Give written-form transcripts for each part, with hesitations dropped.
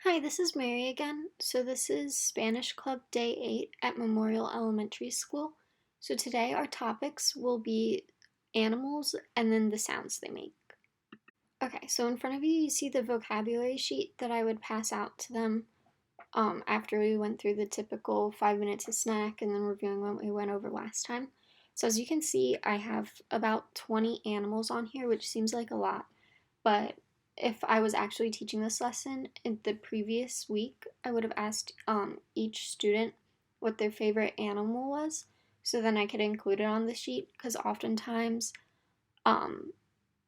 Hi, this is Mary again. So this is Spanish Club Day 8 at Memorial Elementary School. So today our topics will be animals and then the sounds they make. Okay, so in front of you, you see the vocabulary sheet that I would pass out to them after we went through the typical 5 minutes of snack and then reviewing what we went over last time. So as you can see, I have about 20 animals on here, which seems like a lot, but if I was actually teaching this lesson in the previous week, I would have asked each student what their favorite animal was, so then I could include it on the sheet, because oftentimes um,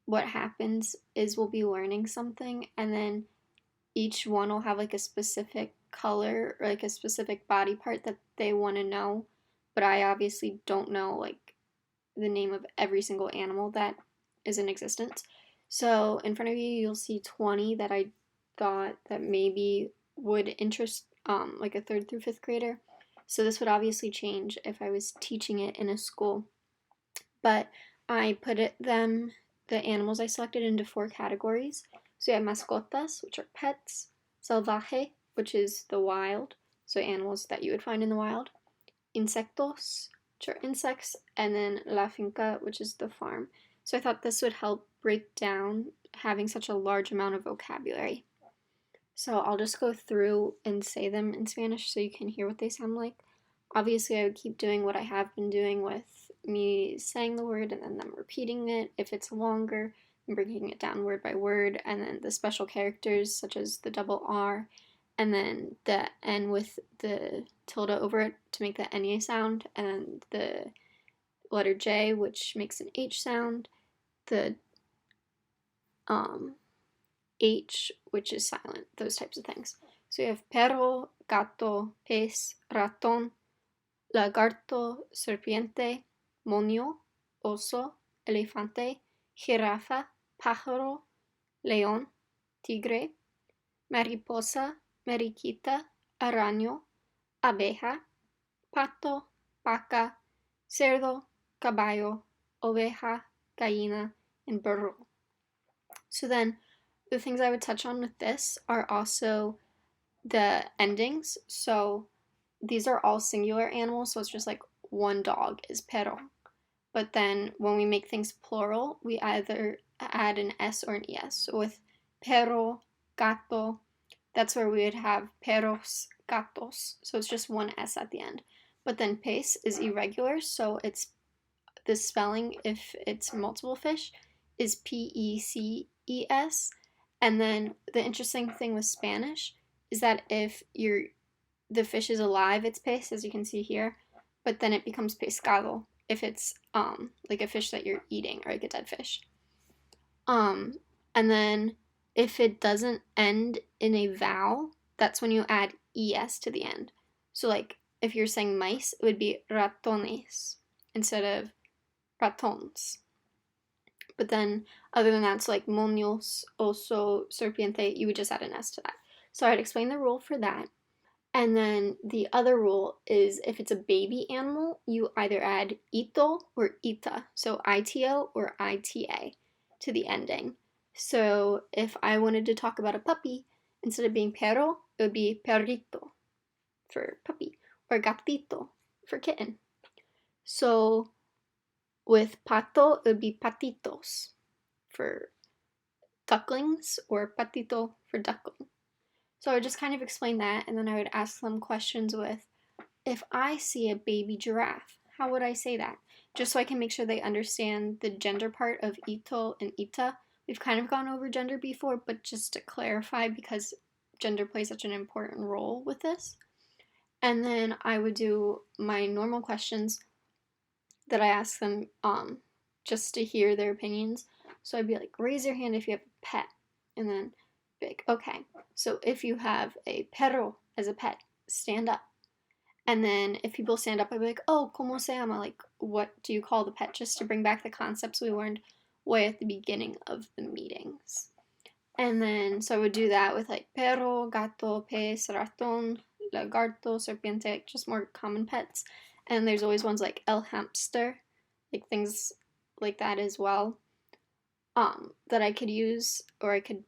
what happens is we'll be learning something and then each one will have like a specific color or like a specific body part that they want to know, but I obviously don't know like the name of every single animal that is in existence. So in front of you, you'll see 20 that I thought that maybe would interest like a third through fifth grader. So this would obviously change if I was teaching it in a school. But I put the animals I selected into four categories. So you have mascotas, which are pets, salvaje, which is the wild, so animals that you would find in the wild, insectos, which are insects, and then la finca, which is the farm. So I thought this would help break down having such a large amount of vocabulary. So I'll just go through and say them in Spanish so you can hear what they sound like. Obviously, I would keep doing what I have been doing with me saying the word and then them repeating it if it's longer, and breaking it down word by word, and then the special characters such as the double R, and then the N with the tilde over it to make the Nye sound, and the letter J, which makes an H sound, the um, H, which is silent, those types of things. So you have perro, gato, pez, ratón, lagarto, serpiente, moño, oso, elefante, jirafa, pájaro, león, tigre, mariposa, mariquita, araño, abeja, pato, vaca, cerdo, caballo, oveja, gallina, and burro. So then the things I would touch on with this are also the endings. So these are all singular animals, so it's just like one dog is perro. But then when we make things plural, we either add an S or an ES. So with perro, gato, that's where we would have perros, gatos. So it's just one S at the end. But then pez is irregular, so it's the spelling, if it's multiple fish, is PECES. And then the interesting thing with Spanish is that if the fish is alive, it's pez, as you can see here, but then it becomes pescado if it's like a fish that you're eating or like a dead fish. And then if it doesn't end in a vowel, that's when you add es to the end. So like if you're saying mice, it would be ratones instead of ratons. But then other than that, so like moños, oso, serpiente, you would just add an S to that. So I'd explain the rule for that. And then the other rule is if it's a baby animal, you either add ito or ita, so ITO or ITA to the ending. So if I wanted to talk about a puppy, instead of being perro, it would be perrito for puppy, or gatito for kitten. So with pato, it would be patitos for ducklings, or patito for duckling. So I would just kind of explain that, and then I would ask them questions with, if I see a baby giraffe, how would I say that? Just so I can make sure they understand the gender part of ito and ita. We've kind of gone over gender before, but just to clarify, because gender plays such an important role with this. And then I would do my normal questions that I ask them just to hear their opinions. So I'd be like, raise your hand if you have a pet. And then be like, okay, so if you have a perro as a pet, stand up. And then if people stand up, I'd be like, oh, ¿cómo se llama? Like, what do you call the pet? Just to bring back the concepts we learned way at the beginning of the meetings. And then, so I would do that with like perro, gato, pez, ratón, lagarto, serpiente, like just more common pets. And there's always ones like el hamster, like things like that as well, that I could use, or I could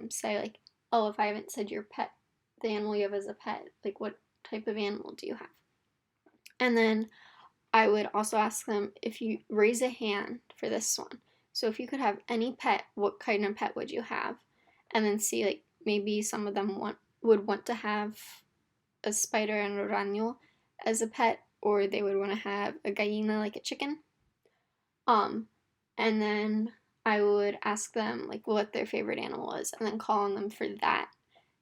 say like oh, if I haven't said your pet, the animal you have as a pet, like what type of animal do you have? And then I would also ask them if you raise a hand for this one. So if you could have any pet, what kind of pet would you have? And then see, like, maybe some of them would want to have a spider and a rano as a pet, or they would want to have a gallina, like a chicken. Um, and then I would ask them like what their favorite animal is, and then call on them for that.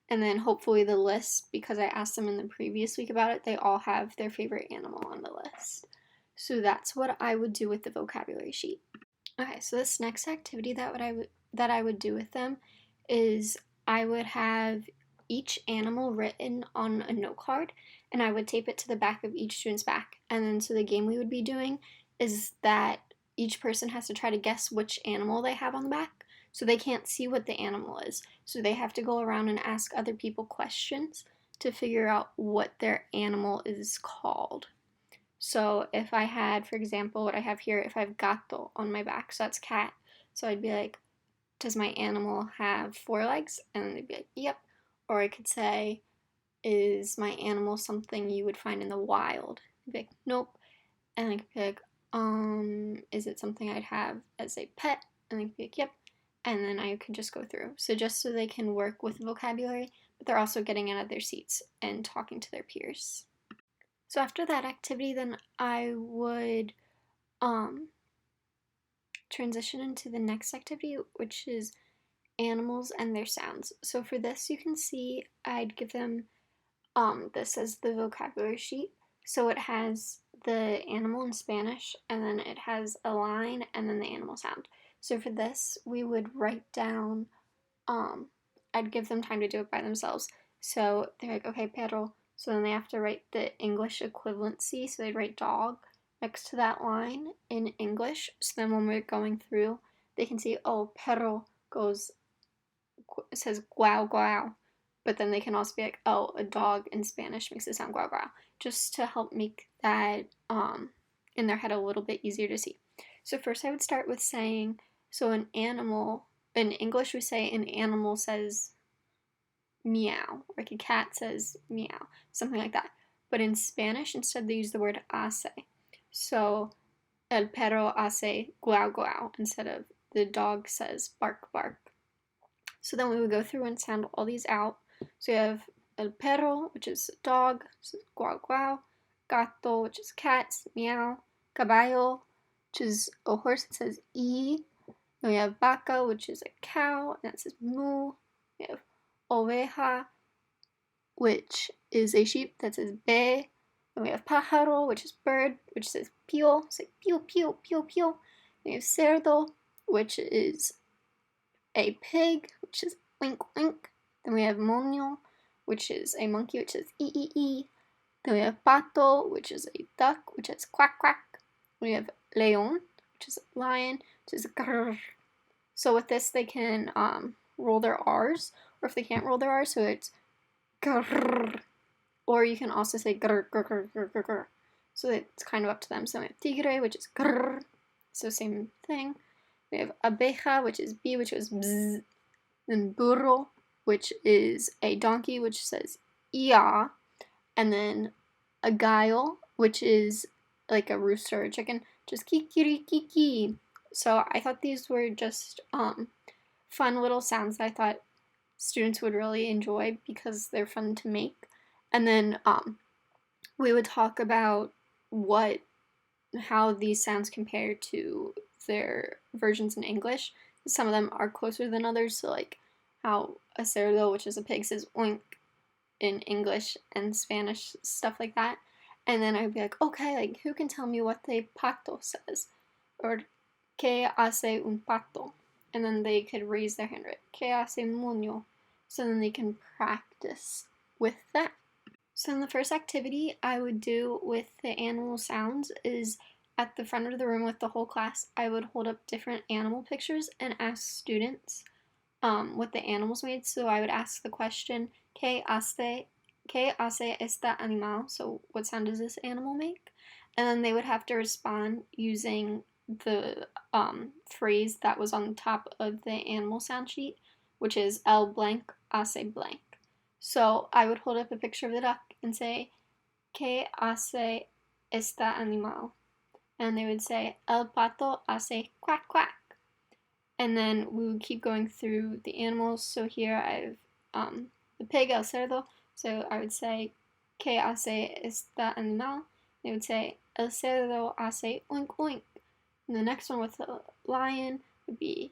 And then hopefully the list, because I asked them in the previous week about it, they all have their favorite animal on the list. So that's what I would do with the vocabulary sheet. Okay, so this next activity that I would do with them is I would have each animal written on a note card, and I would tape it to the back of each student's back. And then so the game we would be doing is that each person has to try to guess which animal they have on the back. So they can't see what the animal is. So they have to go around and ask other people questions to figure out what their animal is called. So if I had, for example, what I have here, if I have gato on my back, so that's cat. So I'd be like, does my animal have 4 legs? And they'd be like, yep. Or I could say, is my animal something you would find in the wild? I'd be like, nope. And I could be like, is it something I'd have as a pet? And they'd be like, yep. And then I could just go through. So just so they can work with vocabulary, but they're also getting out of their seats and talking to their peers. So after that activity, then I would transition into the next activity, which is animals and their sounds. So for this, you can see I'd give them this as the vocabulary sheet. So it has the animal in Spanish, and then it has a line, and then the animal sound. So for this, we would write down, I'd give them time to do it by themselves. So they're like, okay, perro. So then they have to write the English equivalency. So they'd write dog next to that line in English. So then when we're going through, they can see, oh, perro says guau guau. But then they can also be like, oh, a dog in Spanish makes it sound guau guau. Just to help make that in their head a little bit easier to see. So first I would start with saying, so an animal, in English we say an animal says meow, like a cat says meow, something like that. But in Spanish, instead they use the word hace. So el perro hace guau guau instead of the dog says bark bark. So then we would go through and sound all these out. So you have el perro, which is dog, guau guau, gato, which is cat, meow, caballo, which is a horse that says e. Then we have vaca, which is a cow, and that says moo. We have oveja, which is a sheep that says be. Then we have pájaro, which is bird, which says pío, so pío, pío, pío, pío. Then we have cerdo, which is a pig, which is wink, wink. Then we have moño, which is a monkey, which is e. Then we have pato, which is a duck, which is quack, quack. We have león, which is a lion, which is grrr. So with this, they can roll their R's, or if they can't roll their R's, so it's grrr. Or you can also say grrr, grrr, grrr, grrr, grrr, grrr. So it's kind of up to them. So we have tigre, which is grrr. So same thing. We have abeja, which is bee, which is bzz. Then burro, which is a donkey, which says ia. And then a gallo, which is like a rooster or a chicken, just kikirikiki. So I thought these were just fun little sounds that I thought students would really enjoy because they're fun to make. And then we would talk about how these sounds compare to their versions in English. Some of them are closer than others, so like how a cerdo, which is a pig, says oink in English and Spanish, stuff like that. And then I'd be like, okay, like who can tell me what the pato says? Or ¿qué hace un pato? And then they could raise their hand, right? ¿Qué hace moño? So then they can practice with that. So in the first activity I would do with the animal sounds is at the front of the room with the whole class, I would hold up different animal pictures and ask students what the animals made. So I would ask the question, ¿Qué hace esta animal? So what sound does this animal make? And then they would have to respond using the phrase that was on the top of the animal sound sheet. which is el blank hace blank. So I would hold up a picture of the duck and say, ¿Qué hace esta animal? And they would say, el pato hace quack quack. And then we would keep going through the animals. So here I have the pig, el cerdo. So I would say, ¿Qué hace esta animal? They would say, el cerdo hace oink oink. And the next one with the lion would be,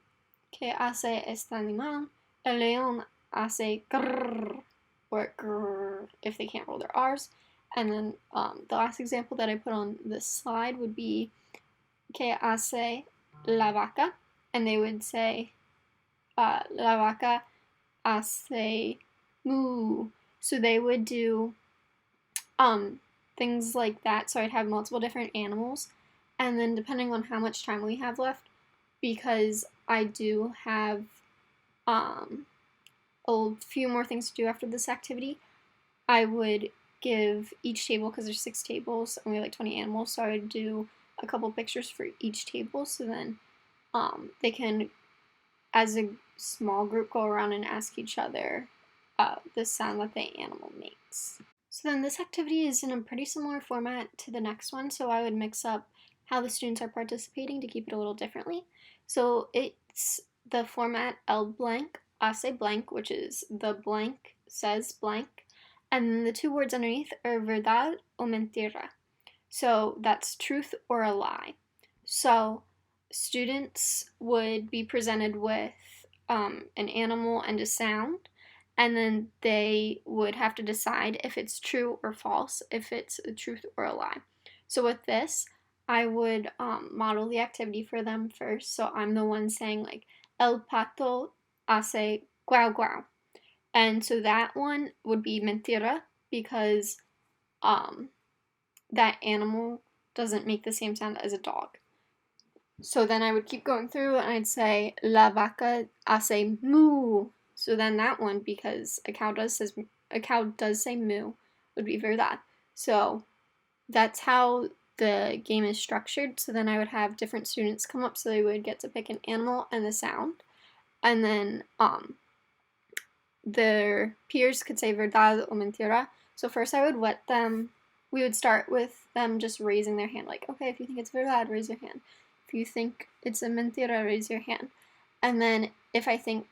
¿Qué hace este animal? El león hace grrr, or grrr, if they can't roll their R's. And then the last example that I put on this slide would be, ¿Qué hace la vaca? And they would say, la vaca hace moo. So they would do things like that. So I'd have multiple different animals. And then depending on how much time we have left, because I do have a few more things to do after this activity, I would give each table, because there's 6 tables and we have like 20 animals, so I would do a couple pictures for each table, so then they can, as a small group, go around and ask each other the sound that the animal makes. So then this activity is in a pretty similar format to the next one, so I would mix up how the students are participating to keep it a little differently. So it's the format el blank hace blank, which is the blank says blank, and then the 2 words underneath are verdad o mentira. So that's truth or a lie. So students would be presented with an animal and a sound, and then they would have to decide if it's true or false, if it's a truth or a lie. So with this, I would model the activity for them first. So I'm the one saying like, el pato hace guau guau. And so that one would be mentira, because that animal doesn't make the same sound as a dog. So then I would keep going through and I'd say, la vaca hace moo. So then that one, because a cow does say moo, would be verdad. So that's how the game is structured. So then I would have different students come up, so they would get to pick an animal and the sound. And then their peers could say verdad o mentira. So first I would wet them. We would start with them just raising their hand, like, okay, if you think it's verdad, raise your hand. If you think it's a mentira, raise your hand. And then if I think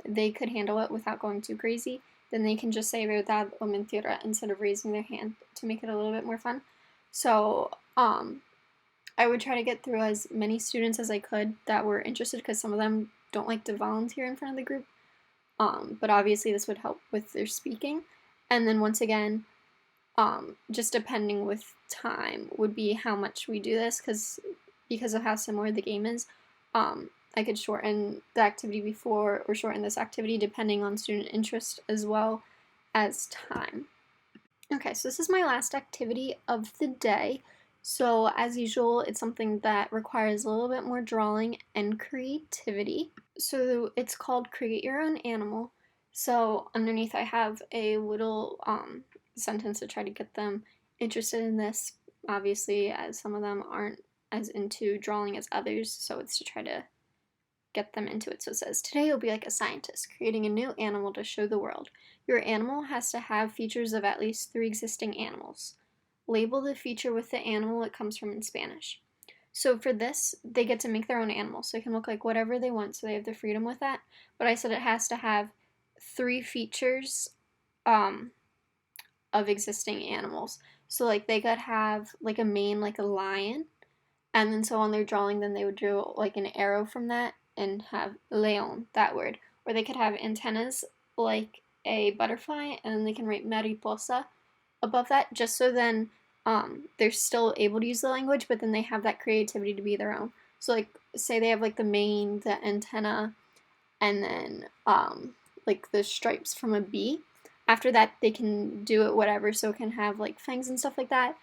they could handle it without going too crazy, then they can just say verdad o mentira instead of raising their hand to make it a little bit more fun. So I would try to get through as many students as I could that were interested, because some of them don't like to volunteer in front of the group. But obviously this would help with their speaking. And then once again, just depending with time would be how much we do this, because of how similar the game is. I could shorten the activity before or shorten this activity depending on student interest as well as time. Okay, so this is my last activity of the day. So as usual, it's something that requires a little bit more drawing and creativity. So it's called Create Your Own Animal. So underneath I have a little sentence to try to get them interested in this, obviously, as some of them aren't as into drawing as others, so it's to try to get them into it. So it says, today you'll be like a scientist, creating a new animal to show the world. Your animal has to have features of at least 3 existing animals. Label the feature with the animal it comes from in Spanish. So for this, they get to make their own animal, so it can look like whatever they want, so they have the freedom with that. But I said it has to have 3 features of existing animals. So like they could have like a mane like a lion, and then so on their drawing, then they would draw like an arrow from that and have león, that word. Or they could have antennas like a butterfly, and then they can write mariposa above that, just so then they're still able to use the language, but then they have that creativity to be their own. So like say they have like the mane, the antenna, and then like the stripes from a bee. After that, they can do it whatever, so it can have like fangs and stuff like that.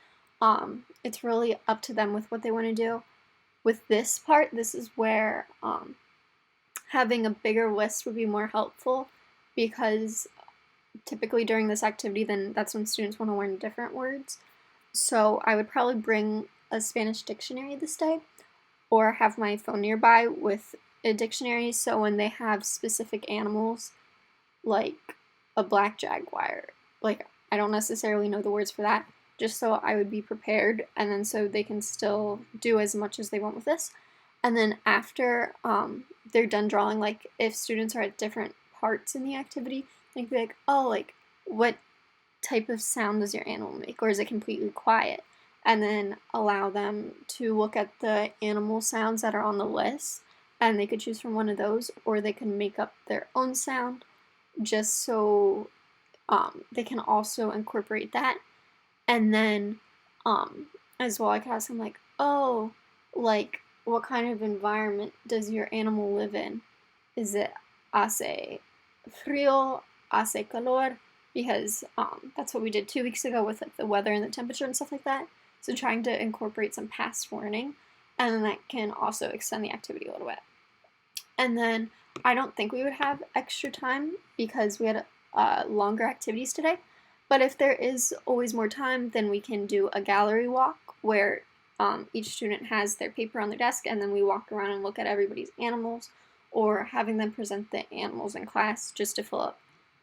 It's really up to them with what they want to do. With this part, this is where having a bigger list would be more helpful, because typically during this activity, then that's when students want to learn different words. So I would probably bring a Spanish dictionary this day, or have my phone nearby with a dictionary, so when they have specific animals, like a black jaguar, like I don't necessarily know the words for that, just so I would be prepared, and then so they can still do as much as they want with this. And then after they're done drawing, like if students are at different parts in the activity, they can be like, oh, like what type of sound does your animal make, or is it completely quiet? And then allow them to look at the animal sounds that are on the list, and they could choose from one of those, or they can make up their own sound, just so they can also incorporate that. And then as well, I could ask them like, oh, like what kind of environment does your animal live in? Is it hace frío, hace calor? Because that's what we did 2 weeks ago with like the weather and the temperature and stuff like that. So trying to incorporate some past warning, and then that can also extend the activity a little bit. And then I don't think we would have extra time because we had longer activities today. But if there is always more time, then we can do a gallery walk where each student has their paper on their desk, and then we walk around and look at everybody's animals, or having them present the animals in class just to fill up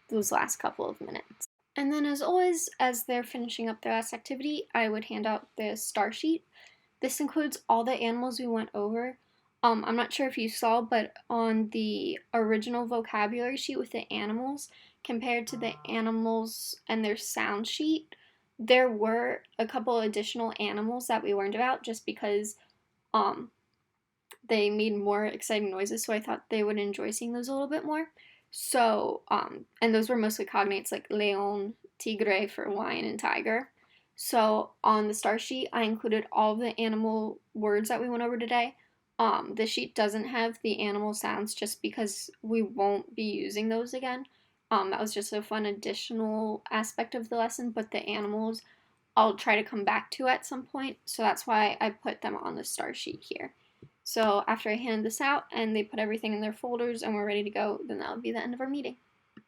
those last couple of minutes. And then, as always, as they're finishing up their last activity, I would hand out the star sheet. This includes all the animals we went over. I'm not sure if you saw, but on the original vocabulary sheet with the animals, compared to the animals and their sound sheet, there were a couple additional animals that we learned about just because um, they made more exciting noises, so I thought they would enjoy seeing those a little bit more. So, and those were mostly cognates like leon, tigre for lion and tiger. So on the star sheet, I included all the animal words that we went over today. The sheet doesn't have the animal sounds just because we won't be using those again. That was just a fun additional aspect of the lesson, but the animals I'll try to come back to at some point, so that's why I put them on the star sheet here. So after I hand this out and they put everything in their folders and we're ready to go, then that will be the end of our meeting.